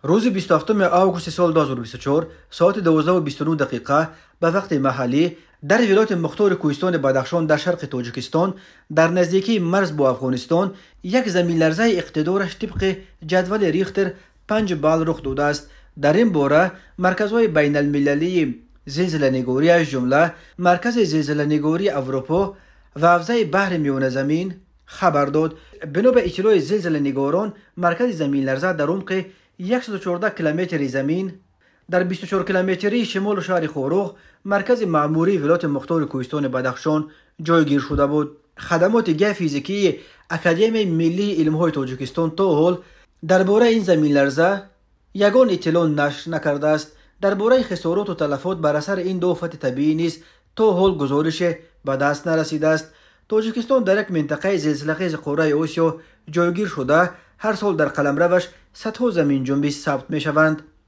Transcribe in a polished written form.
روز 27 آگوست سال 2024 ساعت 12:29 دقیقه به وقت محلی در ولایت مختار کوهستان بدخشان در شرق تاجیکستان در نزدیکی مرز با افغانستان یک زمین لرزه اقتدارش طبق جدول ریختر 5 بال رخ داده است. در این باره مرکزهای بین المللی زلزله‌نگاری از جمله مرکز زلزله‌نگاری اروپا و حوزه بحر میان زمین خبر داد. بنا به اطلاع زلزله‌نگاران مرکز زمین لرزه در عمق 114 کیلومتر زمین در 24 کیلومتری شمال شهر خوروغ مرکز معموری ولایت مختار کوهستان بدخشان جایگیر شده بود. خدمات فیزیکی اکادمی ملی علم‌های تاجیکستان تا حال درباره این زمین لرزه یگان اطلاع نشر نکرده است. درباره خسارات و تلفات بر اثر این دو آفت طبیعی نیز تا حال گزارش به دست نرسیده است. تاجیکستان در یک منطقه زلزله‌خیز قاره آسیا جایگیر شده هر سال در قلمروش صدها زمین جنبش ثبت می شوند.